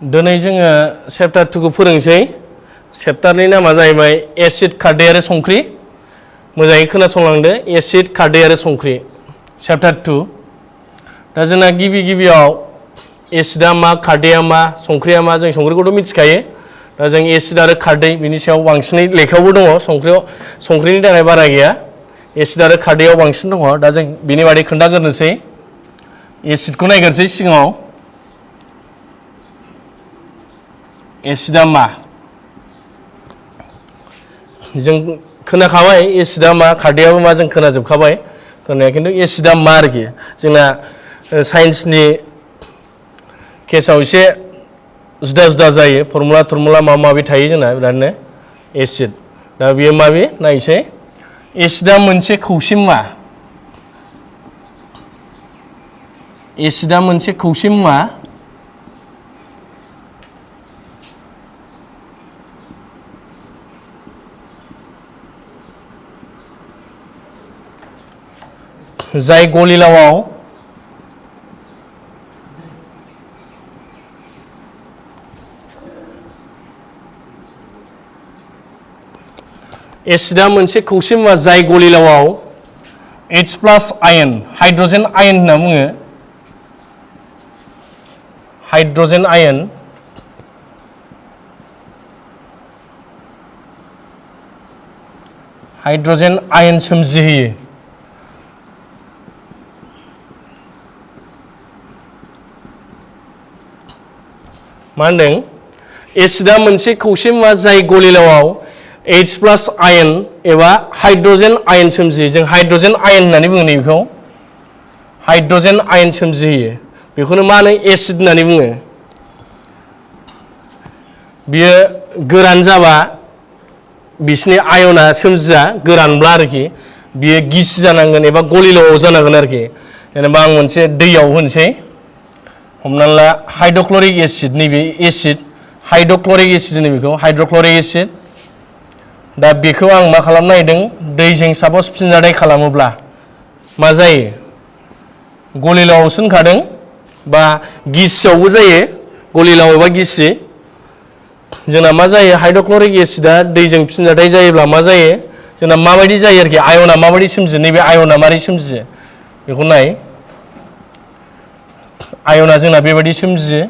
दिनै जोङो चैप्टार 2 खौ फोरोंसै चैप्टारनि नामा जाहैबाय एसिड खारदै आरो संख्रि मोजाङै खोनासंलांदो एसिड खारदै आरो संख्रि चैप्टार 2 दा जोंना गिबियाव एसिडा मा खारदैया मा संख्रिया मा जों संख्रिखौथ' मिथिखायो दा जों एसिड आरो खारदै बिनि सायाव बांसिनै लेखायावबो दङ संख्रिनि थाखाय बारा गैया एसिड आरो खारदैयाव बांसिन दङ दा जों बिनि बादै खोन्थाग्रोनोसै एसिडखौ नायग्रोनोसै सिगाङाव एसिडा मा जों खोनाखाबाय एसिडा मा खारदैयाबो मा जों खोनाजोबखाबाय खोनाया खिन्थु एसिडा मा आरोखि जोंना साइन्सनि केसाव एसे जुदा जायो फर्मुला माबा थायो जोंना बिरादनो एसिड दा बेयो माबे नायसै एसिडा मोनसे खौसे मुवा एसिडा मोनसे खौसे मुवा जाय गलिलावाव एसिडा मोनसे खौसे मुवा जाय गलिलावाव H+ आयन हाइड्रोजेन आयन होनना बुङो हाइड्रोजेन आयन सोमजिहोयो मा होनदों एसिडा मोनसे खौसे मुवा जाय गलिलावाव H+ आयन एबा हाइड्रोजेन आयन सोमजियो जों हाइड्रोजेन आयन होननानै बुङो बेखौ हाइड्रोजेन आयन सोमजिहोयो बेखौनो मा होनो एसिड होननानै बुङो बियो गोरान जाबा बिसिनि आयना सोमजिया गोरानब्ला आरोखि बियो गिसि जानांगोन एबा गलिलावाव जानांगोन आरोखि जेनेबा आं मोनसे दैयाव होनोसै हमना ला हाइड्र'क्लरिक एसिड नैबे एसिड हाइड्र'क्लरिक एसिड होनो बेखौ हाइड्र'क्लरिक एसिड दा बेखौ आं मा खालामनो नागिरदों दैजों सापस फिनजाथाय खालामोब्ला मा जायो गलिलावावसो होनखादों बा गिसियावबो जायो गलिलाव एबा गिसि जोंना मा जायो हाइड्र'क्लरिक एसिडा दैजों फिनजाथाय जायोब्ला मा जायो जोंना माबायदि जायो आरोखि आयना माबायदि सोमजियो नैबे आयना मारै सोमजियो बेखौ नाय आयना जोंना बेबायदि सोमजियो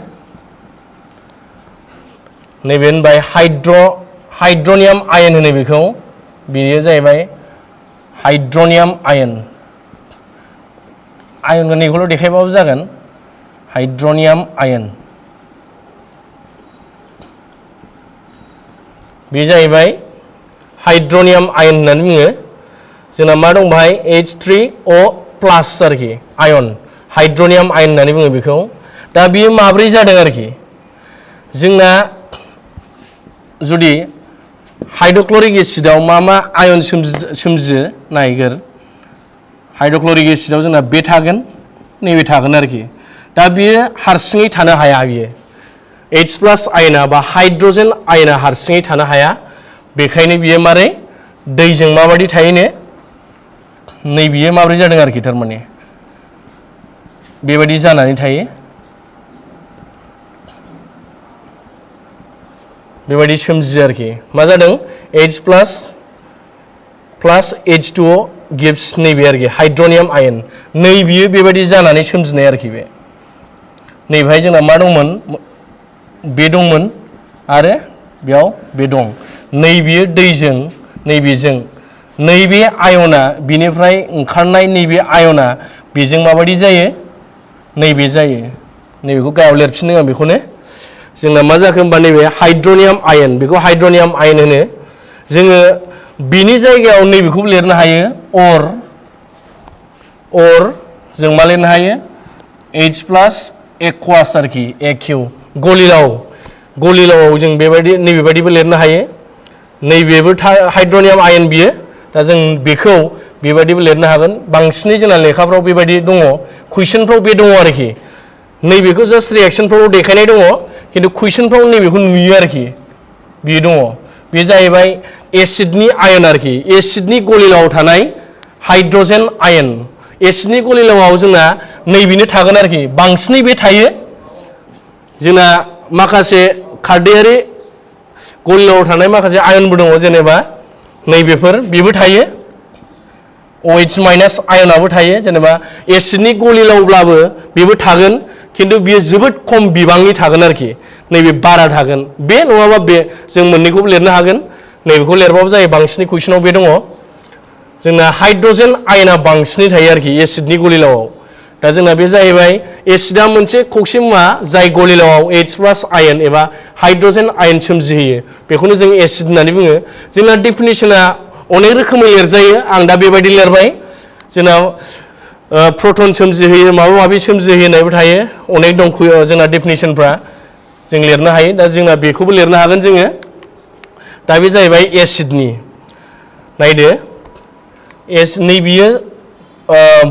नैबे होनबाय हाइड्रनियाम आयन होनो बेखौ बेयो जाहैबाय हाइड्रनियाम आयन गोनांखौल' देखायबाबो जागोन हाइड्रनियाम आयन बे जाहैबाय हाइड्रनियाम आयन होननानै बुङो जोंना मा दं बाहाय H3O+ आरोखि आयन हाइड्रनियाम आयन होननानै बुङो बेखौ दा बेयो माब्रै जादों आरोखि जोंना जुदि हाइड्र'क्लरिक एसिडआव मा आयन सोमजियो नायगोर हाइड्र'क्लरिक एसिडआव जोंना बे थागोन नैबे थागोन आरोखि दा बेयो हारसिङै थानो हाया बियो H+ आयना बा हाइड्रोजेन आयना हारसिङै थानो हाया बेखायनो बियो मारै दैजों माबायदि थायोनो नै बियो माब्रै जादों आरोखि थारमाने बेबायदि जानानै थायो बेबायदि सोमजियो आरोखि मा जादों H+ H2O गिव्स नैबे आरोखि हाइड्रनियाम आयन नै बियो बेबायदि जानानै सोमजिनाय आरोखि बे नैबेहाय जोंना मा दंमोन बे दंमोन आरो बेयाव बे दं नै बियो दैजों नैबेजों नैबे आयना बिनिफ्राय ओंखारनाय नैबे आयना बेजों माबायदि जायो नैबे जायो नैबेखौ गाहायाव लिरफिनदों आं बेखौनो जोंना मा जाखो होमबा नैबे हाइड्रनियाम आयन बेखौ हाइड्रनियाम आयन होनो जोङो बिनि जायगायाव नैबेखौबो लिरनो हायो अर जों मा लिरनो हायो H+ एक्वास आरोखि AQ गलिलावाव जों बेबायदि नैबेबायदिबो लिरनो हायो नैबेबो हाइड्रनियाम आयन बियो दा जों बेखौ बेबायदिबो लिरनो हागोन बांसिनै जोंना लेखाफ्राव बेबायदि दङ कुइसनफ्राव बे दङ आरोखि नैबेखौ जास्ट रिएक्सनफ्राव देखायनाय दङ खिन्थु कुइसनफ्राव नैबेखौ नुयो आरोखि बियो दङ बे जाहैबाय एसिडनि आयन आरोखि एसिडनि गलिलावाव थानाय हाइड्रोजेन आयन एसिडनि गलिलावाव जोंना नैबेनो थागोन आरोखि बांसिनै बे थायो जोंना माखासे खारदैयारि गलिलाव थानाय माखासे आयनबो दङ जेनेबा नैबेफोर बेबो थायो OH माइनास आयनाबो थायो जेनेबा एसिडनि गलिलावब्लाबो बेबो थागोन खिन्थु बियो जोबोद खम बिबांनि थागोन आरोखि नैबे बारा थागोन बे नङाबा बे जों मोननैखौबो लिरनो हागोन नैबेखौ लिरबाबो जायो बांसिनै कुइसनाव बे दङ जोंना हाइड्रजेन आयना बांसिनै थायो आरोखि एसिडनि गलिलावआव दा जोंना बे जाहैबाय एसिडा मोनसे कक्सि मुवा जाय गलिलावआव H+ आयन एबा हाइड्रजेन आयन सोमजिहोयो बेखौनो जों एसिड होननानै बुङो जोंना डेफिनेसना अनेक रोखोमै लिरजायो आं दा बेबायदि लिरबाय जोंना प्रटन सोमजिहोयो माबा माबि सोमजिहोयो होननायबो थायो अनेक दं जोंना डेफिनेसनफ्रा जों लिरनो हायो दा जोंना बेखौबो लिरनो हागोन जोङो दा बे जाहैबाय एसिडनि नायदो नैबियो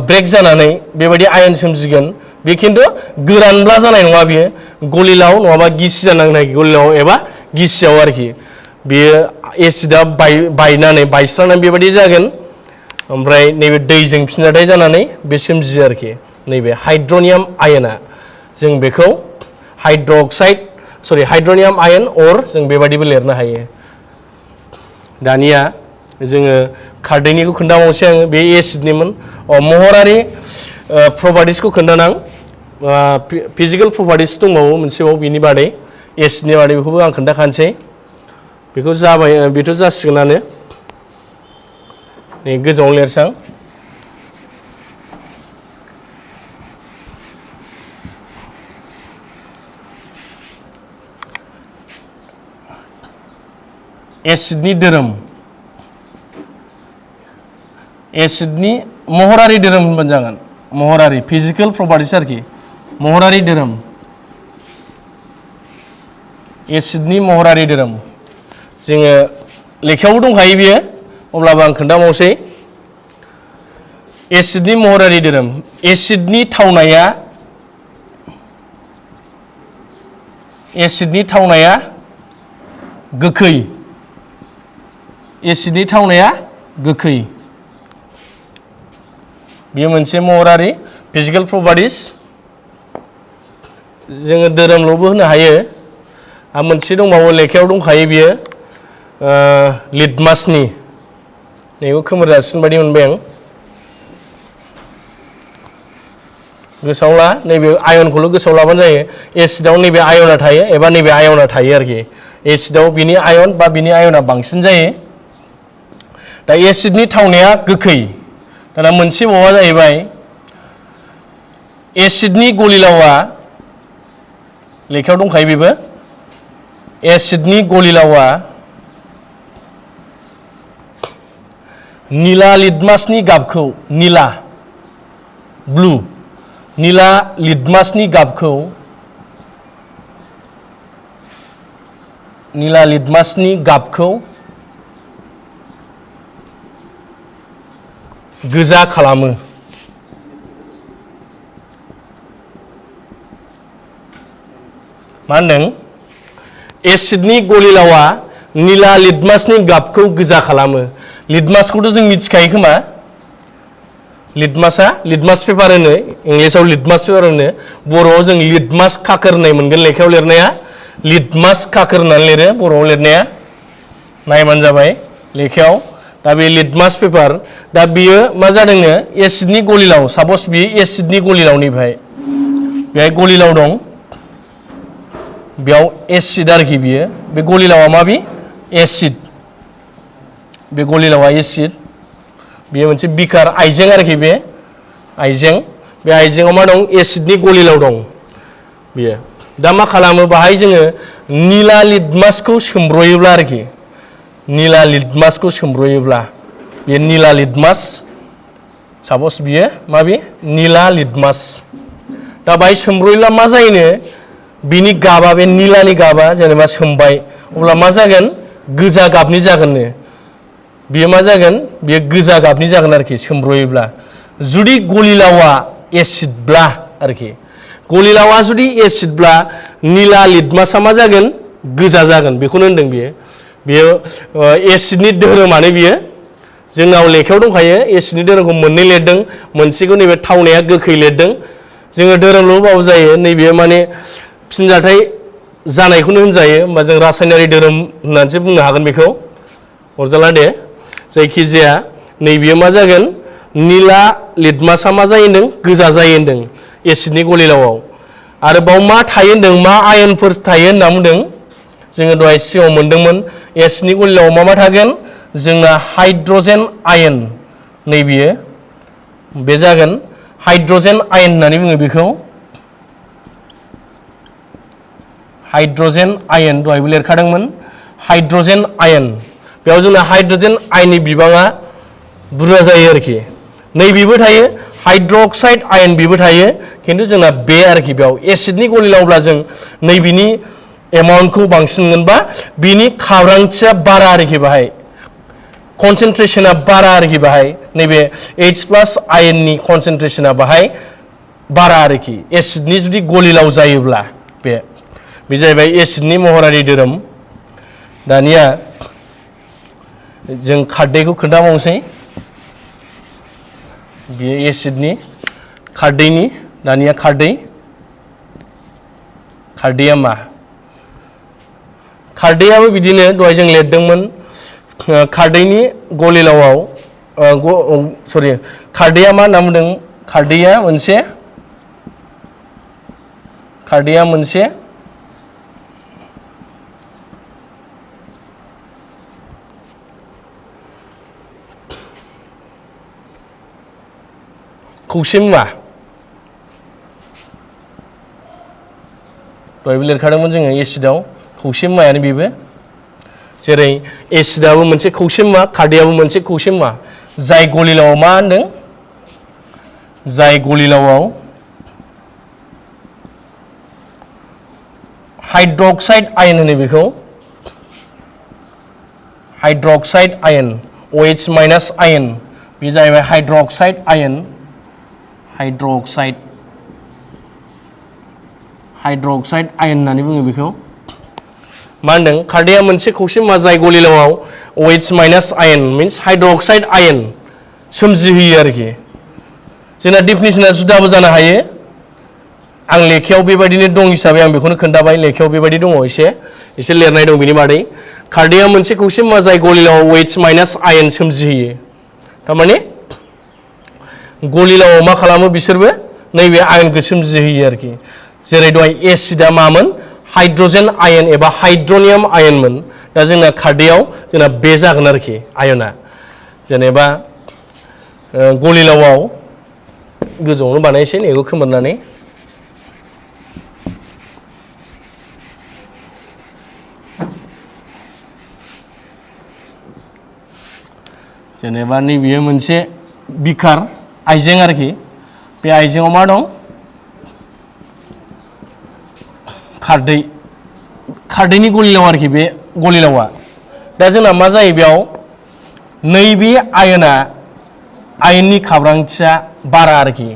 ब्रेक जानानै बेबायदि आयन सोमजिगोन बे खिन्थु गोरानब्ला जानाय नङा बियो गलिलाव नङाबा गिसि जानांनाय गलिलाव एबा गिसियाव आरोखि बेयो एसिडा बायनानै बायस्रानानै बेबायदि जागोन ओमफ्राय नैबे दैजों फिनजाथाय जानानै बे सोमजियो आरोखि नैबे हाइड्रनियाम आयना जों बेखौ हाइड्रनियाम आयन अर जों बेबायदिबो लिरनो हायो दानिया जोङो खारदैनिखौ खोन्थाबावनोसै आङो बे एसिडनिमोन महरारि प्रपार्टिसखौ खोन्थानां फिजिकेल प्रपार्टिस दंबावो मोनसेबाव बिनि बादै एसिडनि बादै बेखौबो आं खोन्थाखानोसै बेखौ जाबाय बेथ' जासिगोनानो नै गोजौआव लिरसां एसिडनि धोरोम एसिडनि महरारि धोरोम होनबानो जागोन महरारि फिजिकेल प्रपार्टिस आरोखि महरारि धोरोम एसिडनि महरारि धोरोम जोङो लेखायावबो दंखायो बियो अब्लाबो आं खोन्थाबावसै एसिडनि महरारि धोरोम एसिडनि थावनाया गोखै एसिडनि थावनाया गोखै बेयो मोनसे महरारि फिजिकेल प्रपार्टिस जोङो धोरोमल'बो होनो हायो आरो मोनसे दंबावो लेखायाव दंखायो बियो लिटमासनि नैबो खोमोर जासिन बायदि मोनबाय आं गोसोआव ला नैबे आयनखौल' गोसोआव लाबानो जायो एसिडआव नैबे आयना थायो एबा नैबे आयना थायो आरोखि एसिडआव बिनि आयन बा बिनि आयना बांसिन जायो दा एसिडनि थावनाया गोखै दाना मोनसे बावा जाहैबाय एसिडनि गलिलावा लेखायाव दंखायो बेबो एसिडनि गलिलावा निला लिटमासनि गाबखौ निला लिटमासनि गाबखौ गोजा खालामो मा होनदों एसिडनि गलिलावा निला लिटमासनि गाबखौ गोजा खालामो लिटमासखौथ' जों मिथिखायो खोमा लिटमास पेपार होनो इंलिसाव लिटमास पेपार होनो बर'आव जों लिटमास खाखोर होननाय मोनगोन लेखायाव लिरनाया लिटमास खाखोर होननानै लिरो बर'आव लिरनाया नायबानो जाबाय लेखायाव दा बे लिटमास पेपार दा बियो मा जादोंनो एसिडनि गलिलाव सापस बियो एसिडनि गलिलावनिफ्राय बेहाय गलिलाव दं बेयाव एसिड आरोखि बियो बे गलिलावा माबि एसिड बे गलिलावा एसिड बेयो मोनसे बिकार आइजें आरोखि बे आइजेंआव मा दं एसिडनि गलिलाव दं बियो दा मा खालामो बाहाय जोङो निला लिटमासखौ सोमब्रयोब्ला आरोखि निला लिटमासखौ सोमब्रयोब्ला बे निला लिटमास सापस बियो माबि निला लिटमास दा बाहाय सोमब्रयोब्ला मा जायोनो बिनि गाबा बे निलानि गाबा जेनेबा सोमबाय अब्ला मा जागोन गोजा गाबनि जागोननो बियो मा जागोन बियो गोजा गाबनि जागोन आरोखि सोमब्रयोब्ला जुदि गलिलावा एसिडब्ला आरोखि गलिलावा जुदि एसिडब्ला निला लिटमासा मा जागोन गोजा जागोन बेखौनो होनदों बियो एसिडनि धोरोमानो बियो जोंनाव लेखायाव दंखायो एसिडनि धोरोमखौ मोननै लिरदों मोनसेखौ नैबे थावनाया गोखै लिरदों जोङो धोरोमल' बाबो जायो नैबे माने फिनजाथाय जानायखौनो होनजायो होमबा जों रासायनारि धोरोम होननानैसो बुंनो हागोन बेखौ अरजाला दे जायखिजाया नैबेयो मा जागोन निला लिटमासा मा जायो होनदों गोजा जायो होनदों एसिडनि गलिलावआव आरो बाव मा थायो होनदों मा आयनफोर थायो होनना बुंदों जोङो दहाय सिगाङाव मोनदोंमोन एसिडनि गलिलावआव मा थागोन जोंना हाइड्रजेन आयन नैबेयो बे जागोन हाइड्रजेन आयन होननानै बुङो बेखौ हाइड्रजेन आयन दहायबो लिरखादोंमोन हाइड्रजेन आयन बेयाव जोंना हाइड्रजेन आयननि बिबाङा बुरजा जायो आरोखि नैबेबो थायो हाइड्रक्साइड आयन बेबो थायो खिन्थु जोंना बे आरोखि बेयाव एसिडनि गलिलावब्ला जों नैबेनि एमाउन्टखौ बांसिन मोनबा बिनि खाब्रांथिया बारा आरोखि बाहाय कनसेन्ट्रेसना बारा आरोखि बाहाय नैबे H+ आयननि कनसेन्ट्रेसना बाहाय बारा आरोखि एसिडनि जुदि गलिलाव जायोब्ला बे जाहैबाय एसिडनि महरारि धोरोम दानिया जों खारदैखौ खोन्थाबावनोसै बेयो एसिडनि खारदैनि दानिया खारदैया मा खारदैयाबो बिदिनो दहाय जों लिरदोंमोन खारदैनि गलिलावआव खारदैया मा होनना बुंदों खारदैया मोनसे खौसे मुवा दहायबो लिरखादोंमोन जोङो एसिडआव खौसे मुवायानो बेबो जेरै एसिडआबो मोनसे खौसे मुवा खारदैयाबो मोनसे खौसे मुवा जाय गलिलावआव मा होनदों जाय गलिलावआव हाइड्रक्साइड आयन होनो बेखौ हाइड्रक्साइड आयन OH- आयन बे जाहैबाय हाइड्रक्साइड आयन हाइड्रक्साइड आयन होननानै बुङो बेखौ मा होनदों खारदैया मोनसे खौसे मुवा जाय गलिलावआव OH- ion means hydroxide ion सोमजिहोयो आरोखि जोंना डेफिनेसना जुदाबो जानो हायो आं लेखायाव बेबायदिनो दं हिसाबै आं बेखौनो खोन्थाबाय लेखायाव बेबायदि दङ एसे लिरनाय दं बेनि बादै खारदैया मोनसे खौसे मुवा जाय गलिलावआव OH- आयन सोमजिहोयो थारमाने गलिलावआव मा खालामो बिसोरबो नैबे आयनखौ सोमजिहोयो आरोखि जेरै दहाय एसिडआ मामोन हाइड्रजेन आयन एबा हाइड्रनियाम आयनमोन दा जोंना खारदैयाव जोंना बे जागोन आरोखि आयना जेनेबा गलिलावआव गोजौआवनो बानायसै नैखौ खोमोरनानै जेनेबा नैबेयो मोनसे बिखार आइजें आरोखि बे आइजेंआव मा दं खारदैनि गलिलाव आरोखि बे गलिलावा दा जोंना मा जायो बेयाव नैबे आयननि खाब्रांथिया बारा आरोखि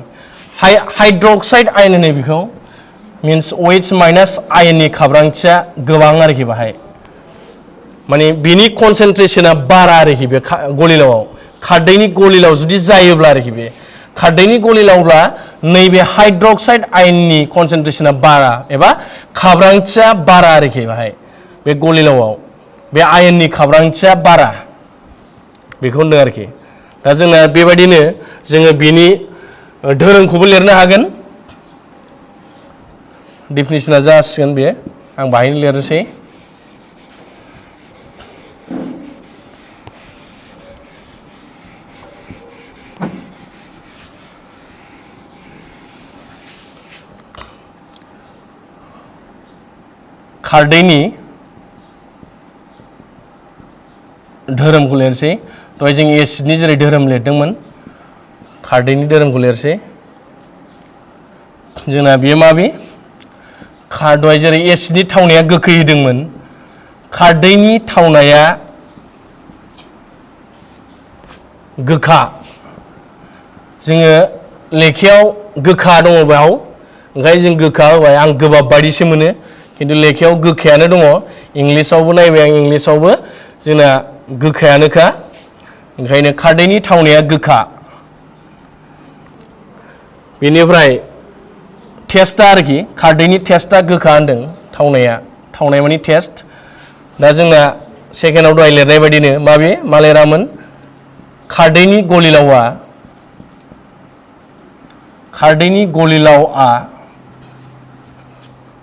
हाइड्रक्साइड आयन होनो बेखौ मिन्स OH- आयननि खाब्रांथिया गोबां आरोखि बाहाय माने बिनि कनसेन्ट्रेसना बारा आरोखि बे गलिलावआव खारदैनि गलिलाव जुदि जायोब्ला आरोखि बे खारदैनि गलिलावब्ला नैबे हाइड्रक्साइड आयननि कनसेन्ट्रेसना बारा एबा खाब्रांथिया बारा आरोखि बाहाय बे गलिलावआव बे आयननि खाब्रांथिया बारा बेखौ होनदों आरोखि दा जोंना बेबायदिनो जोङो बिनि धोरोमखौबो लिरनो हागोन डेफिनेसना जासिगोन बे आं बाहायनो लिरनोसै खारदैनि धोरोमखौ लिरसै दहाय जों एसिडनि जेरै धोरोम लिरदोंमोन खारदैनि धोरोमखौ लिरसै जोंना बेयो माबे दहाय जेरै एसिडनि थावनाया गोखै होदोंमोन खारदैनि थावनाया गोखा जोङो लेखायाव गोखा दङ बेयाव ओंखायनो जों गोखा होबाय आं गोबाब बायदिसो मोनो खिन्थु लेखायाव गोखायानो दङ इंलिसावबो नायबाय आं इंलिसावबो जोंना गोखायानोखा ओंखायनो खारदैनि थावनाया गोखा बेनिफ्राय टेस्टआ आरोखि खारदैनि टेस्टआ गोखा होनदों थावनाया थावनाय माने टेस्ट दा जोंना सेकेन्डआव दहाय लिरनाय बायदिनो माबे मा लिरामोन खारदैनि गलिलावआ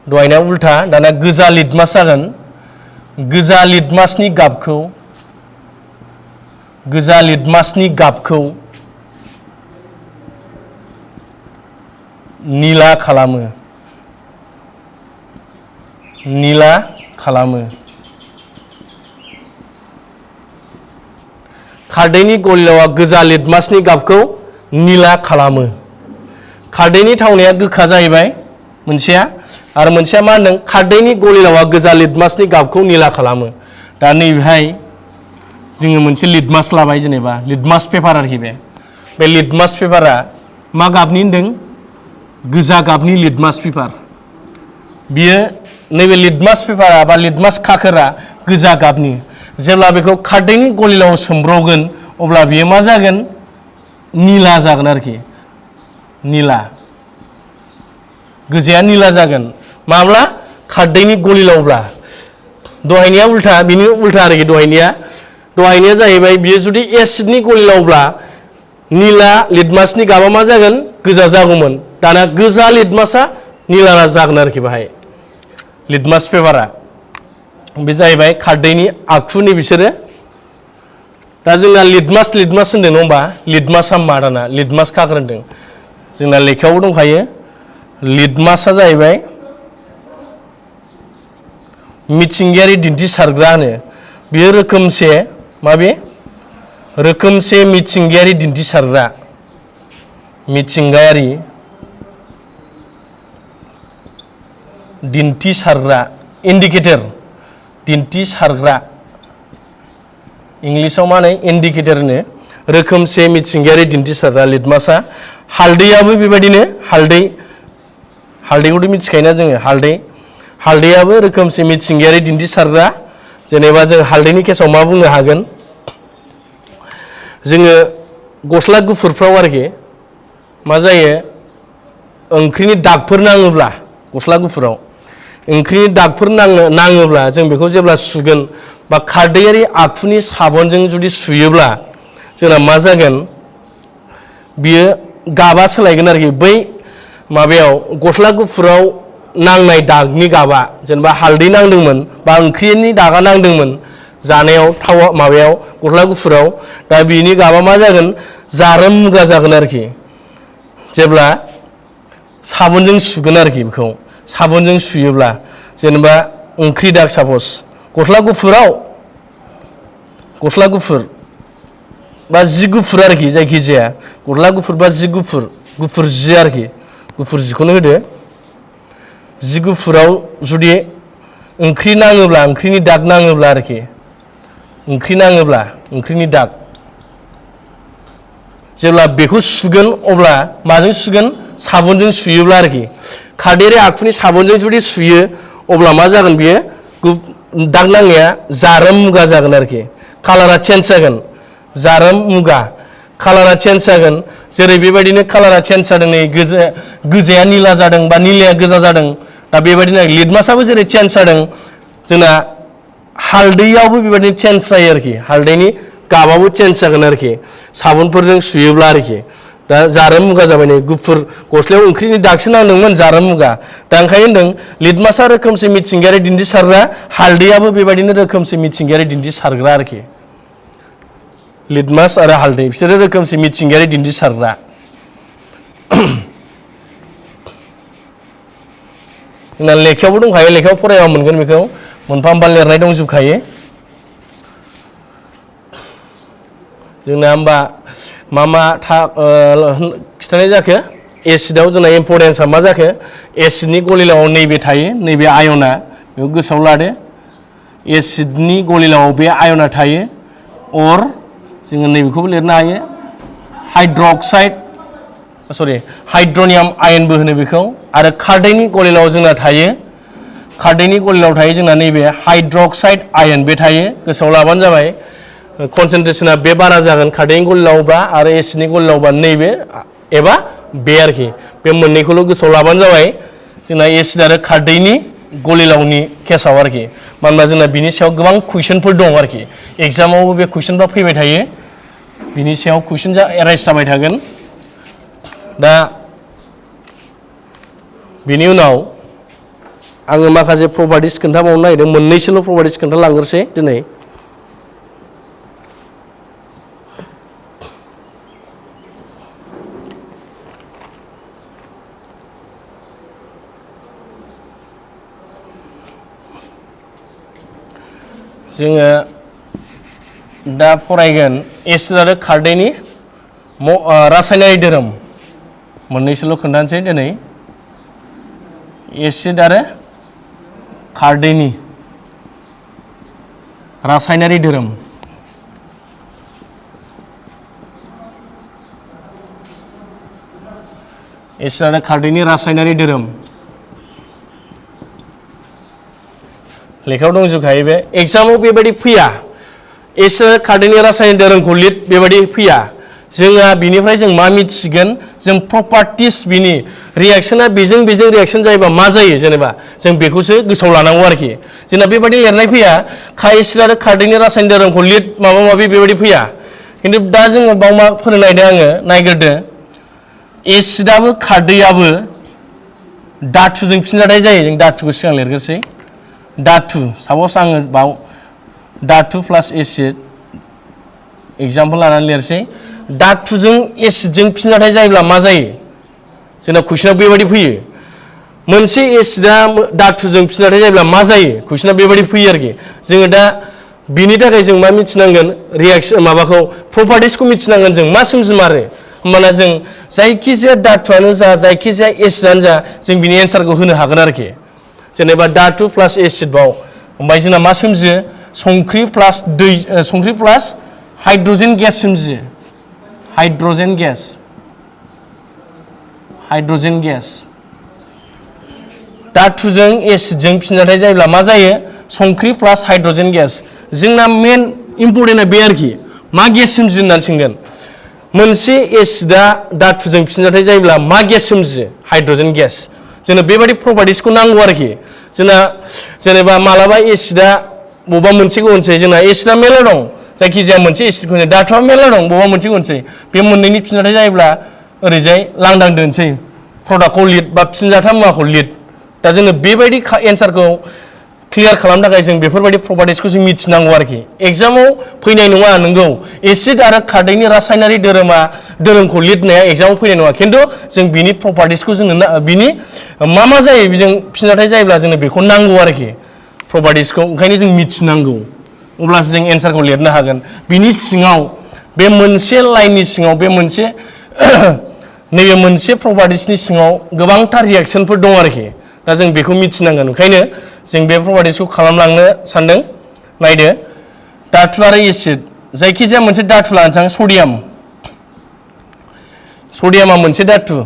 दहायना उल्था दाना गोजा लिटमास जागोन गोजा लिटमासनि गाबखौ निला खालामो खारदैनि गलिलावआ गोजा लिटमासनि गाबखौ निला खालामो खारदैनि थावनाया गोखा जाहैबाय मोनसेया आरो मोनसेया मा होनदों खारदैनि गलिलावआ गोजा लिटमासनि गाबखौ निला खालामो दा नैबेहाय जोङो मोनसे लिटमास लाबाय जेनेबा लिटमास पेपार आरोखि बे लिटमास पेपारा मा गाबनि होनदों गोजा गाबनि लिटमास पेपार बियो नैबे लिटमास पेपारा बा लिटमास खाखोरा गोजा गाबनि जेब्ला बेखौ खारदैनि गलिलाव सोमब्रगोन अब्ला बियो मा जागोन निला जागोन आरोखि निला गोजाया निला जागोन माब्ला खारदैनि गलिलावब्ला दहायनिया उल्था बिनि उल्था आरोखि दहायनिया जाहैबाय बियो जुदि एसिडनि गलिलावब्ला निला लिटमासनि गाबा मा जागोन गोजा जागौमोन दाना गोजा लिटमासा निला जागोन आरोखि बाहाय लिटमास पेपारा बे जाहैबाय खारदैनि आखुनि बिसोरो दा जोंना लिटमास होनदों नङा होमबा लिटमासा मा दाना लिटमास खाखोर होनदों जोंना लेखायावबो दंखायो लिटमासा जाहैबाय मिथिंगायारि दिन्थिसारग्रा होनो बेयो रोखोमसे मिथिंगायारि दिन्थिसारग्रा इन्डिकेटर दिन्थिसारग्रा इंलिसाव मा होनो इन्डिकेटर होनो रोखोमसे मिथिंगायारि दिन्थिसारग्रा लिटमासा हालदैयाबो बेबायदिनो हालदैखौथ' मिथिखायोना जोङो हालदैयाबो रोखोमसे मिथिंगायारि दिन्थिसारग्रा जेनेबा जों हालदैनि केसाव मा बुंनो हागोन जोङो गस्ला गुफुरफ्राव आरोखि मा जायो ओंख्रिनि दागफोर नाङोब्ला गस्ला गुफुराव ओंख्रिनि दागफोर नाङोब्ला जों बेखौ जेब्ला सुगोन बा खारदैयारि आखुनि साबोनजों जुदि सुयोब्ला जोंना मा जागोन बियो गाबा सोलायगोन आरोखि बै माबायाव गस्ला गुफुराव नांनाय दागनि गाबा जेनेबा हालदै नांदोंमोन बा ओंख्रिनि दागा नांदोंमोन जानायाव माबायाव गस्ला गुफुराव दा बिनि गाबा मा जागोन जारोम मुगा जागोन आरोखि जेब्ला साबोनजों सुगोन आरोखि बेखौ साबोनजों सुयोब्ला जेनेबा ओंख्रि दाग सापस गस्ला गुफुर बा जि गुफुर आरोखि जायखिजाया गस्ला गुफुर बा जि गुफुर जि आरोखि गुफुर जिखौनो होदो जि गुफुराव जुदि ओंख्रि नाङोब्ला ओंख्रिनि दाग नाङोब्ला आरोखि ओंख्रिनि दाग जेब्ला बेखौ सुगोन अब्ला माजों सुगोन साबोनजों सुयोब्ला आरोखि खारदैयारि आखुनि साबोनजों जुदि सुयो अब्ला मा जागोन बियो दाग नांनाया जारोम मुगा जागोन आरोखि कालारा चेन्ज जागोन जारोम मुगा कालारा चेन्ज जागोन जेरै बेबायदिनो कालारा चेन्ज जादों नै गोजाया निला जादों बा निलाया गोजा जादों दा बेबायदिनो लिटमासाबो जेरै चेन्ज जादों जोंना हालदैयावबो बेबायदिनो चेन्ज जायो आरोखि हालदैनि गाबाबो चेन्ज जागोन आरोखि साबोनफोरजों सुयोब्ला आरोखि दा जारोम मुगा जाबाय नै गुफुर गस्लायाव ओंख्रिनि दागसो नांदोंमोन जारोम मुगा दा ओंखायनो होनदों लिटमासा रोखोमसे मिथिंगायारि दिन्थिसारग्रा हालदैयाबो बेबायदिनो रोखोमसे मिथिंगायारि दिन्थिसारग्रा आरोखि लिटमास आरो हालदै बिसोरो रोखोमसे मिथिंगायारि दिन्थिसारग्रा जोंना लेखायावबो दंखायो लेखायाव फरायाबा मोनगोन बेखौ मोनफा मोनफा लिरनाय दंजोबखायो जोंना होमबा मा खिथानाय जाखो एसिडआव जोंना इम्परटेन्सआ मा जाखो एसिडनि गलिलावआव नैबे थायो नैबे आयना बेखौ गोसोआव लादो एसिडनि गलिलावआव बे आयना थायो अर जोङो नैबेखौबो लिरनो हायो हाइड्रनियाम आयनबो होनो बेखौ आरो खारदैनि गलिलाव जोंना थायो जोंना नैबे हाइड्रक्साइड आयन बे थायो गोसोआव लाबानो जाबाय कनसेन्ट्रेसना बे बारा जागोन खारदैनि गलिलावबा आरो एसिडनि गलिलावबा नैबे एबा बे आरोखि बे मोननैखौल' गोसोआव लाबानो जाबाय जोंना एसिड आरो खारदैनि गलिलावनि केसाव आरोखि मानोना जोंना बिनि सायाव गोबां कुइसनफोर दं आरोखि एग्जामावबो बे कुइसनफ्रा फैबाय थायो बिनि सायाव कुइसन एराइज जाबाय थागोन दा बिनि उनाव आङो माखासे प्रपार्टिस खोन्थाबावनो नागिरदों मोननैसोल' प्रपार्टिस खोन्थालांग्रोसै दिनै जोङो दा फरायगोन एसिड आरो खारदैनि रासायनारि धोरोम मोननैसोल' खोन्थानोसै दिनै एसिड आरो खारदैनि रासायनारि धोरोम एसिड आरो खारदैनि रासायनारि धोरोम लेखायाव दंजोबखायो बे एग्जामाव बेबायदि फैया एसिड आरो खारदैनि रासायनिक धोरोमखौ लिर बेबायदि फैया जोंहा बिनिफ्राय जों मा मिथिगोन जों प्रपार्टिस बिनि रिएक्शना बेजों रिएक्शन जायोबा मा जायो जेनेबा जों बेखौसो गोसोआव लानांगौ आरोखि जोंना बेबायदि लिरनाय फैया एसिड आरो खारदैनि रासायनिक धोरोमखौ लिर माबा माबि बेबायदि फैया खिन्थु दा जोङो बाव मा फोरोंनो नागिरदों आङो नायग्रोदो एसिडआबो खारदैआबो धातुजों फिनजाथाय जायो जों धातुखौ सिगां लिरग्रोसै धातु सापस आङो बाव धातु प्लास एसिड एग्जाम्पल लानानै लिरसै धातुजों एसिडजों फिनजाथाय जायोब्ला मा जायो जोंना कुइसना बेबायदि फैयो मोनसे एसिडआ धातुजों फिनजाथाय जायोब्ला मा जायो कुइसना बेबायदि फैयो आरोखि जोङो दा बिनि थाखाय जों मा मिथिनांगोन रिएक्शन माबाखौ प्रपार्टिसखौ मिथिनांगोन जों मा सोमजिमारो होमबाना जों जायखिजाया धातुआनो जा जायखिजाया एसिडआनो जा जों बिनि एन्सारखौ होनो हागोन आरोखि जेनेबा धातु प्लास एसिड बाव ओमफ्राय जोंना मा सोमजियो संख्रि प्लास दै संख्रि प्लास हाइड्रजेन गेस सोमजियो हाइड्रजेन गेस धातुजों एसिडजों फिनजाथाय जायोब्ला मा जायो संख्रि प्लास हाइड्रजेन गेस जोंना मेन इम्परटेन्टआ बे आरोखि मा गेस सोमजियो होननानै सोंगोन मोनसे एसिडआ धातुजों फिनजाथाय जायोब्ला मा गेस सोमजियो हाइड्रजेन गेस जोंनो बेबायदि प्रपार्टिसखौ नांगौ आरोखि जोंना जेनेबा मालाबा एसिडआ बबेबा मोनसेखौ होनसै जोंना एसिडआ मेरला दं जायखिजाया मोनसे एसिडखौ होनो धातुआ मेरला दं बबेबा मोनसेखौ होनसै बे मोननैनि फिनजाथाय जायोब्ला ओरैजाय लांदां दोनसै प्रडाक्टखौ लिर बा फिनजाथाय मुवाखौ लिर दा जोङो बेबायदि एन्सारखौ क्लियार खालामनो थाखाय जों बेफोरबायदि प्रपार्टिसखौ जों मिथिनांगौ आरोखि एग्जामाव फैनाय नङा नंगौ एसिड आरो खारदैनि रासायनारि धोरोमखौ लिरनाया एग्जामाव फैनाय नङा खिन्थु जों बिनि प्रपार्टिसखौ जोंनो बिनि मा जायो बेजों फिनजाथाय जायोब्ला जोंनो बेखौ नांगौ आरोखि प्रपार्टिसखौ ओंखायनो जों मिथिनांगौ अब्लासो जों एन्सारखौ लिरनो हागोन बिनि सिङाव बे मोनसे लाइननि सिङाव बे मोनसे नैबे मोनसे प्रपार्टिसनि सिङाव गोबांथार रिएक्शनफोर दं आरोखि दा जों बेखौ मिथिनांगोन ओंखायनो जों बे प्रपार्टिसखौ खालामलांनो सानदों नायदो धातु आरो एसिड जायखिजाया मोनसे धातु लानोसै सडियामा मोनसे धातु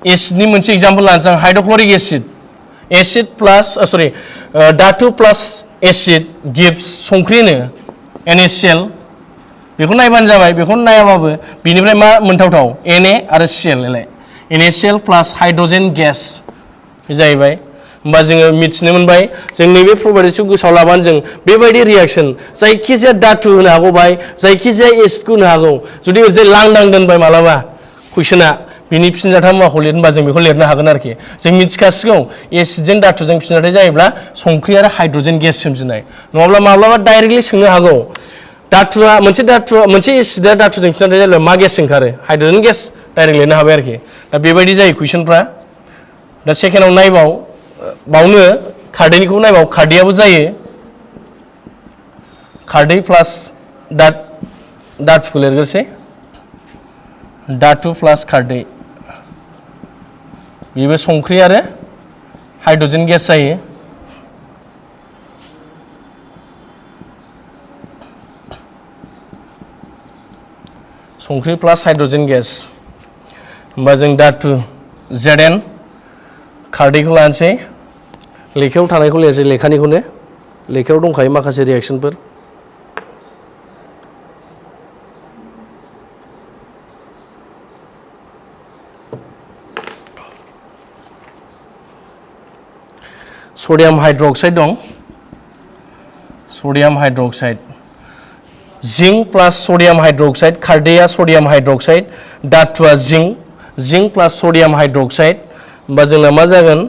एसिडनि मोनसे एग्जाम्पल लानोसै हाइड्रक्लरिक एसिड प्लास धातु प्लास एसिड गिव्स संख्रि होनो NaCl बेखौ नायबानो जाबाय बेखौ नायाबाबो बिनिफ्राय मा मोनथावथाव Na आरो Cl NaCl प्लास हाइड्रजेन गेस बे जाहैबाय होमबा जोङो मिथिनो मोनबाय जों नैबे प्रपार्टिसखौ गोसोआव लाबानो जों बेबायदि रिएक्शन जायखिजाया धातु होनो हागौ बाय जायखिजाया एसिडखौ होनो हागौ जुदि ओरैजाय लांदां दोनबाय मालाबा कुइसना बिनि फिनजाथाय मुवाखौ लिरनोबा जों बेखौ लिरनो हागोन आरोखि जों मिथिखासिगौ एसिडजों धातुजों फिनजाथाय जायोब्ला संख्रि आरो हाइड्रजेन गेस सोमजिनाय नङाब्ला माब्लाबा डाइरेक्टलि सोंनो हागौ मोनसे एसिडआ धातुजों फिनजाथाय जायोब्ला मा गेस ओंखारो हाइड्रजेन गेस डाइरेक्ट लिरनो हाबाय आरोखि दा बेबायदि जायो कुइसनफ्रा दा सेकेन्डआव बावनो खारदैनिखौ नायबाव खारदैयाबो जायो खारदै प्लास धातुखौ लिरग्रोसै धातु प्लास खारदै बेबो संख्रि आरो हाइड्रजेन गेस जायो संख्रि प्लास हाइड्रजेन गेस होमबा जों धातु Zn खारदैखौ लानोसै लेखायाव थानायखौ लिरसै लेखायाव दंखायो माखासे रिएक्शनफोर सडियाम हाइड्रक्साइड दं sodium hydroxide zinc plus sodium hydroxide खारदैया सडियाम हाइड्रक्साइड धातुआ जिंक प्लस सडियाम हाइड्रक्साइड होमबा जोंना मा जागोन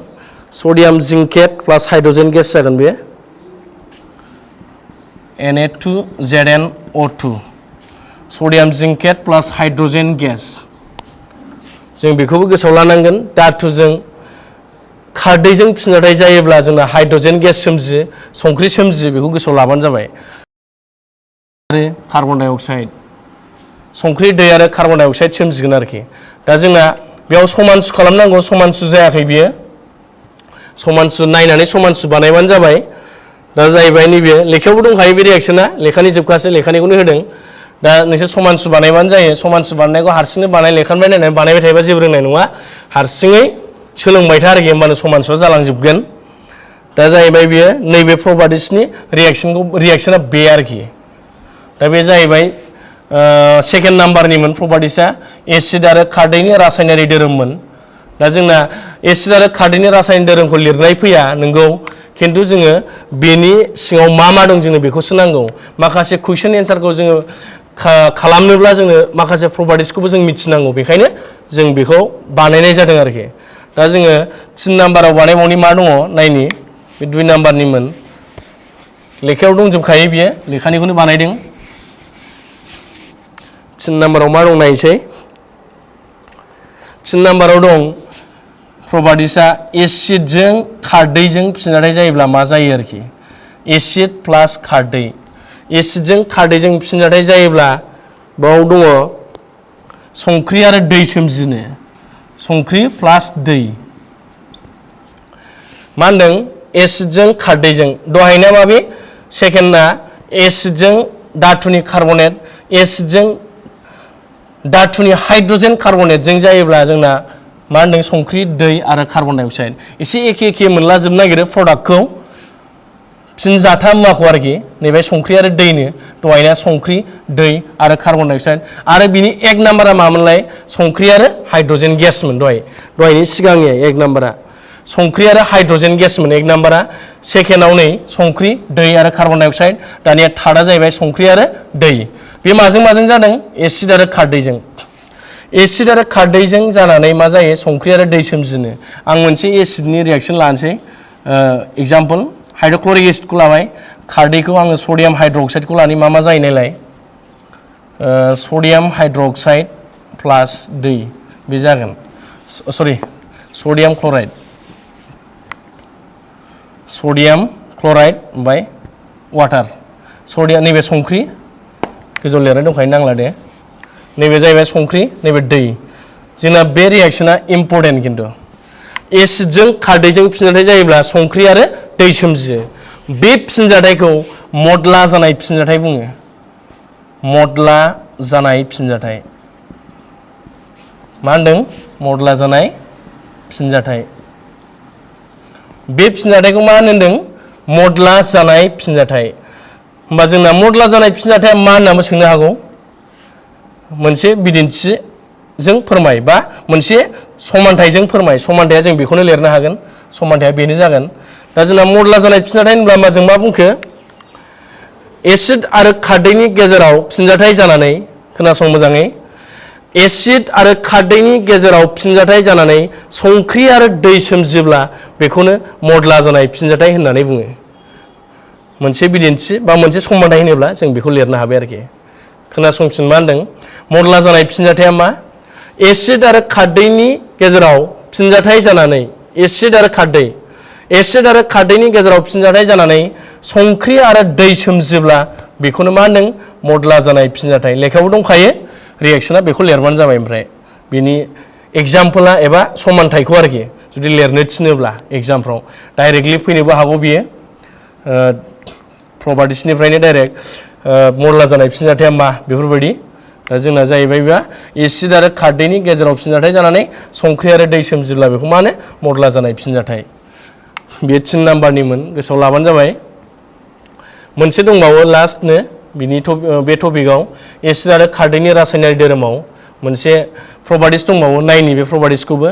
sodium zincate plus hydrogen gas जागोन बे Na2ZnO2 sodium zincate plus hydrogen gas जों बेखौबो गोसोआव लानांगोन धातुजों खारदैजों फिनजाथाय जायोब्ला जोंना हाइड्रोजन गेस सोमजियो संख्रि सोमजियो बेखौ गोसोआव लाबानो जाबाय आरो कार्बन डाइ अक्साइड संख्रि दै आरो कार्बन डाइ अक्साइड सोमजिगोन आरोखि दा जोंना बेयाव समानसु खालामनांगौ समानसु जायाखै बियो समानसु नायनानै समानसु बानायबानो जाबाय दा जाहैबाय नैबे लेखायावबो दंखायो बे रिएक्सना लेखानि जोबखासो लेखानिखौनो होदों दा नोंसोर समानसु बानायबानो जायो समानसु बानायनायखौ हारसिंनो बानाय लेखानिफ्राय नायनानै बानायबाय थायोबा जेबो रोंनाय नङा हारसिङै सोलोंबाय था आरोखि होमबानो समानसुआ जालांजोबगोन दा जाहैबाय बियो नैबे प्रपार्टिसनि रिएक्सना बे आरोखि दा बे जाहैबाय सेकेन्ड नाम्बारनिमोन प्रपार्टिसा एसिड आरो खारदैनि रासायनारि दोरोममोन दा जोंना एसिड आरो खारदैनि रासायनिक दोरोमखौ लिरनाय फैया नंगौ खिन्थु जोङो बेनि सिङाव मा दं जोंनो बेखौसो नांगौ माखासे कुइसन एन्सारखौ जोङो खालामनोब्ला जोंनो माखासे प्रपार्टिसखौबो जों मिथिनांगौ बेखायनो जों बेखौ बानायनाय जादों आरोखि दा जोङो 3 नाम्बाराव बानायबावनि मा दङ नायनि बे 2 नाम्बारनिमोन लेखायाव दंजोबखायो बियो लेखानिखौनो बानायदों 3 नाम्बाराव मा दं नायसै 3 नाम्बाराव दं प्रपार्टिसा एसिडजों खारदैजों फिनजाथाय जायोब्ला मा जायो आरोखि एसिड प्लास खारदै एसिडजों खारदैजों फिनजाथाय जायोब्ला बाव दङ संख्रि आरो दै सोमजिनो संख्रि प्लास दै मा होनदों एसिडजों खारदैजों दहायना माबे सेकेन्डना एसिडजों धातुनि कार्बनेट एसिडजों धातुनि हाइड्रोजेन कार्बनेटजों जायोब्ला जोंना मा होनदों संख्रि दै आरो कार्बन डाइ अक्साइड एसे एखे मोनलाजोबनो नागिरो प्रडाक्टखौ फिनजाथा मुवाखौ आरोखि नैबे संख्रि आरो दैनो दहायना संख्रि दै आरो कार्बन डाइ अक्साइड आरो बिनि 1 नाम्बारा मामोनलाय संख्रि आरो हाइड्रोजेन गेसमोन दहायनि सिगांनि 1 नाम्बारा संख्रि आरो हाइड्रोजेन गेसमोन 1 नाम्बारा सेकेन्डआव नै संख्रि दै आरो कार्बन डाइ अक्साइड दानिया थार्डआ जाहैबाय संख्रि आरो दै बे माजों जादों एसिड आरो खारदैजों एसिड आरो खारदैजों जानानै मा जायो संख्रि आरो दै सोमजिनो आं मोनसे एसिडनि रिएक्सन लानोसै एग्जाम्पल हाइड्रक्लरिक एसिडखौ लाबाय खारदैखौ आङो सडियाम हाइड्रक्साइडखौ लानि मा जायो नायलाय सडियाम हाइड्रक्साइड प्लास दै बे जागोन सरि सडियाम क्लराइड ओमफ्राय वाटार सडियाम नैबे संख्रि गोजौ लिरनाय दंखायो नांला दे नैबे जाहैबाय संख्रि नैबे दै जोंना बे रिएक्सना इम्पर्टेन्ट खिन्थु एसिडजों खारदैजों फिनजाथाय जायोब्ला संख्रि आरो दै सोमजियो बे फिनजाथायखौ मदला जानाय फिनजाथाय बुङो मदला जानाय फिनजाथाय मा होनदों मदला जानाय फिनजाथाय बे फिनजाथायखौ मा होनदों मदला जानाय फिनजाथाय होमबा जोंना मदला जानाय फिनजाथाया मा होननानै सोंनो हागौ मोनसे बिदिन्थिजों फोरमाय बा मोनसे समानथायजों फोरमाय समानथाया जों बेखौनो लिरनो हागोन समानथाया बेनो जागोन दा जोंना मदला जानाय फिनजाथाय होनब्ला जों मा बुंखो एसिड आरो खारदैनि गेजेराव फिनजाथाय जानानै खोनासं मोजाङै एसिड आरो खारदैनि गेजेराव फिनजाथाय जानानै संख्रि आरो दै सोमजियोब्ला बेखौनो मदला जानाय फिनजाथाय होननानै बुङो मोनसे बिदिन्थि बा मोनसे समानथाय होनोब्ला जों बेखौ लिरनो हाबाय आरोखि खोनासंफिन मा होनदों मदला जानाय फिनजाथाया मा एसिड आरो खारदैनि गेजेराव फिनजाथाय जानानै एसिड आरो खारदैनि गेजेराव फिनजाथाय जानानै संख्रि आरो दै सोमजियोब्ला बेखौनो मा होनदों मदला जानाय फिनजाथाय लेखायावबो दंखायो रिएक्सना बेखौ लिरबानो जाबाय ओमफ्राय बिनि एग्जाम्पला एबा समानथायखौ आरोखि जुदि लिरनो थिनोब्ला एग्जामफ्राव डाइरेक्टलि फैनोबो हागौ बियो प्रपार्टिसनिफ्रायनो डाइरेक्ट मदला जानाय फिनजाथाया मा बेफोरबायदि दा जोंना जाहैबाय बा एसिड आरो खारदैनि गेजेराव फिनजाथाय जानानै संख्रि आरो दै सोमजिब्ला बेखौ मा होनो मदला जानाय फिनजाथाय बे 3 नाम्बारनिमोन गोसोआव लाबानो जाबाय मोनसे दंबावो लास्टनो बिनि बे टपिकआव एसिड आरो खारदैनि रासायनारि दोरोमाव मोनसे प्रपार्टिस दंबावो नायनि बे प्रपार्टिसखौबो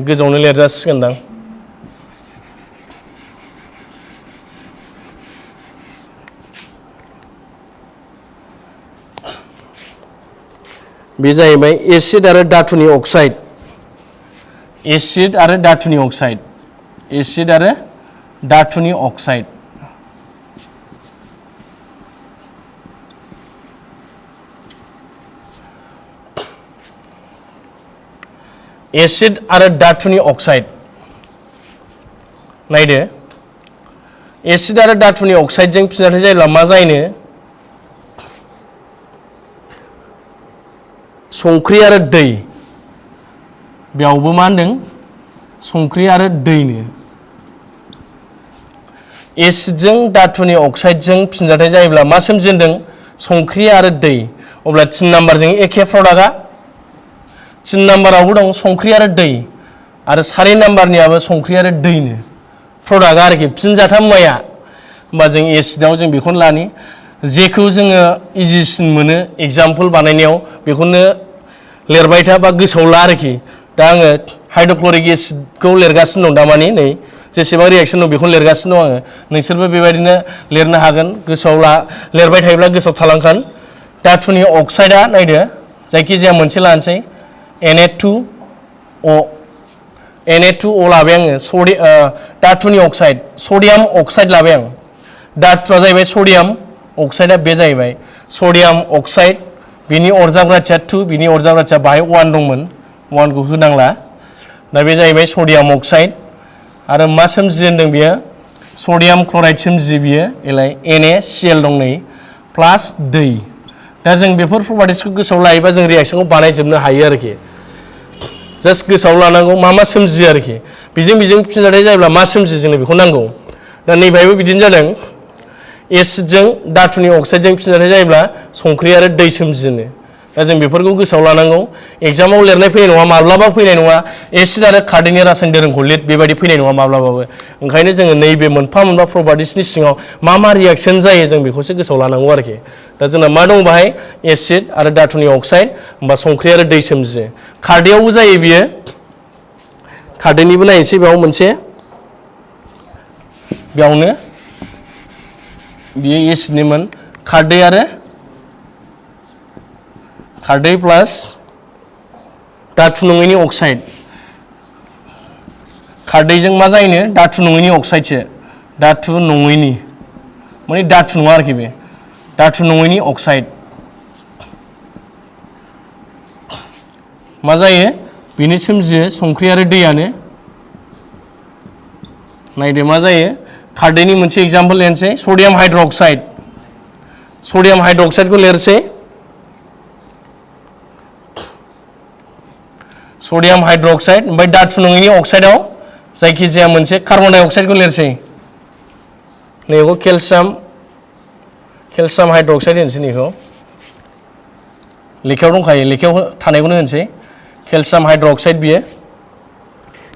गोजौआवनो लिरजासिगोनदां बे जाहैबाय एसिड आरो धातुनि अक्साइड एसिड आरो धातुनि अक्साइड एसिड आरो धातुनि अक्साइड एसिड आरो धातुनि अक्साइड नायदो एसिड आरो धातुनि अक्साइडजों फिनजाथाय जायोब्ला मा जायोनो संख्रि आरो दै बेयावबो मा होनदों संख्रि आरो दैनो एसिडजों धातुनि अक्साइडजों फिनजाथाय जायोब्ला मा सोमजिदों संख्रि आरो दै अब्ला 3 नाम्बारजों एखे प्रडाक्टआ 3 नाम्बारावबो दं संख्रि आरो दै आरो 4 नाम्बारनियाबो संख्रि आरो दैनो प्रडाक्टआ आरोखि फिनजाथाय मुवाया होमबा जों एसिडआव जों बेखौनो लानि जेखौ जोङो इजिसिन मोनो एग्जाम्पल बानायनायाव बेखौनो लिरबाय था बा गोसोआव ला आरोखि दा आङो हाइड्रक्लरिक एसिडखौ लिरगासिनो दं दामानि नै जेसेबां रिएक्शन दं बेखौ लिरगासिनो दं आङो नोंसोरबो बेबायदिनो लिरनो हागोन गोसोआव लिरबाय थायोब्ला गोसोआव थालांखान धातुनि अक्साइडआ नायदो जायखिजाया मोनसे लानोसै Na2O Na2O लाबाय आङो धातुनि अक्साइड सडियाम अक्साइड लाबाय आं धातुआ जाहैबाय सडियाम अक्साइडआ बे जाहैबाय सडियाम अक्साइड बिनि अरजाबग्राथिया 2 बिनि अरजाबग्राथिया बाहाय 1 दंमोन 1 खौ होनांला दा बे जाहैबाय सडियाम अक्साइड आरो मा सोमजियो होनदों बियो सडियाम क्लराइड सोमजियो बियो एलाय NaCl दं नै प्लास दै दा जों बेफोर प्रपार्टिसखौ गोसोआव लायोबा जों रिएक्शनखौ बानायजोबनो हायो आरोखि जास्ट गोसोआव लानांगौ मा सोमजियो आरोखि बेजों फिनजाथाय जायोब्ला मा सोमजियो जोंनो बेखौ नांगौ दा नैबायबो बिदिनो जादों एसिडजों धातुनि अक्साइडजों फिनजाथाय जायोब्ला संख्रि आरो दै सोमजियो दा जों बेफोरखौ गोसोआव लानांगौ एग्जामाव लिरनाय फैनाय नङा माब्लाबा फैनाय नङा एसिड आरो खारदैनि रासायनिक दोरोंखौ लिर बेबायदि फैनाय नङा माब्लाबाबो ओंखायनो जोङो नैबे मोनफा प्रपार्टिसनि सिङाव मा रिएक्शन जायो जों बेखौसो गोसोआव लानांगौ आरोखि दा जोंना मा दं बाहाय एसिड आरो धातुनि अक्साइड होमबा संख्रि आरो दै सोमजियो खारदैयावबो जायो बियो खारदैनिबो नायनोसै बेयाव मोनसे बेयावनो बियो एसिडनिमोन खारदै प्लास धातु नङैनि अक्साइड खारदैजों मा जायोनो धातु नङैनि अक्साइडसो धातु नङैनि माने धातु नङा आरोखि बे धातु नङैनि अक्साइड मा जायो बेनो सोमजियो संख्रि आरो दैयानो नायदो मा जायो खारदैनि मोनसे एग्जाम्पल लिरनोसै सडियाम हाइड्रक्साइडखौ लिरसै सडियाम हाइड्रक्साइड ओमफ्राय धातु नङैनि अक्साइडआव जायखिजाया मोनसे कार्बन डाइ अक्साइडखौ लिरसै नैखौ केलसियाम हाइड्रक्साइड होनसै नैखौ लेखायाव दंखायो लेखायाव थानायखौनो होनसै केलसियाम हाइड्रक्साइड बियो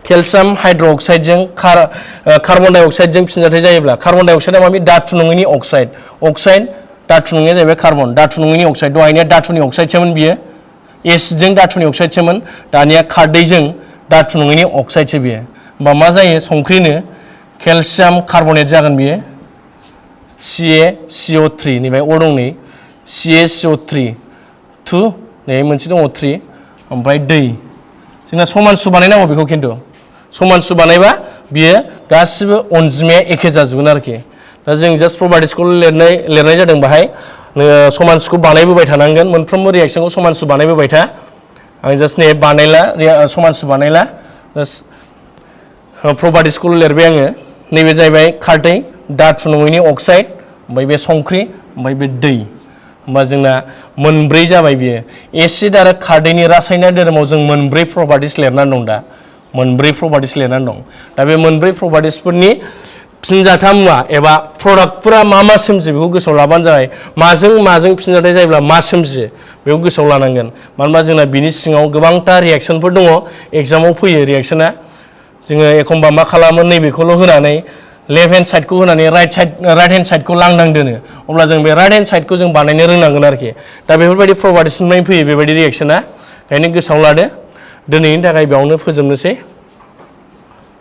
केलसियाम हाइड्रक्साइडजों कार्बन डाइ अक्साइडजों फिनजाथाय जायोब्ला कार्बन डाइ अक्साइडआ माबि धातु नङैनि अक्साइड धातु नङैया जाहैबाय कार्बन धातु नङैनि अक्साइड दहायनिया धातुनि अक्साइडसोमोन बियो एसिडजों धातुनि अक्साइडसोमोन दानिया खारदैजों धातु नङैनि अक्साइडसो बियो होमबा मा जायो संख्रिनो केलसियाम कार्बनेट जागोन बियो CaCO3 नैबाय अ दं नै CaCO3 2 नै मोनसे दङ 3 ओमफ्राय दै जोंना समान सु बानायनांगौ बेखौ खिन्थु समान सु बानायबा बियो गासिबो अनजिमाया एखे जाजोबगोन आरोखि दा जों जास्ट प्रपार्टिसखौ लिरनाय जादों बाहाय समान सुखौ बानायबोबाय थानांगोन मोनफ्रोमबो रिएक्शनखौ समान सु बानायबोबाय था आं जास्ट नै बानायला समान सु बानायला जास्ट प्रपार्टिसखौ लिरबाय आङो नैबे जाहैबाय खारदै धातु नङैनि अक्साइड ओमफ्राय बे संख्रि ओमफ्राय बे दै होमबा जोंना मोनब्रै जाबाय बियो एसिड आरो खारदैनि रासायनिक धोरोमाव जों मोनब्रै प्रपार्टिस लिरनानै दं दा मोनब्रै प्रपार्टिस लिरनानै दं दा बे मोनब्रै प्रपार्टिसफोरनि फिनजाथाय मुवा एबा प्रडाक्टफोरा मा सोमजियो बेखौ गोसोआव लाबानो जाबाय माजों फिनजाथाय जायोब्ला मा सोमजियो बेखौ गोसोआव लानांगोन मानो होनबा जोंना बिनि सिङाव गोबांथा रिएक्शनफोर दङ एग्जामाव फैयो रिएक्शना जोङो एखमबा मा खालामो नैबेखौल' होनानै लेफ्ट हेन्ड साइडखौ होनानै राइट हेन्ड साइडखौ लांदां दोनो अब्ला जों बे राइट हेन्ड साइडखौ जों बानायनो रोंनांगोन आरोखि दा बेफोरबायदि प्रपार्टिसनिफ्राय फैयो बेबायदि रिएक्शना ओंखायनो गोसोआव लादो दिनैनि थाखाय बेयावनो फोजोबनोसै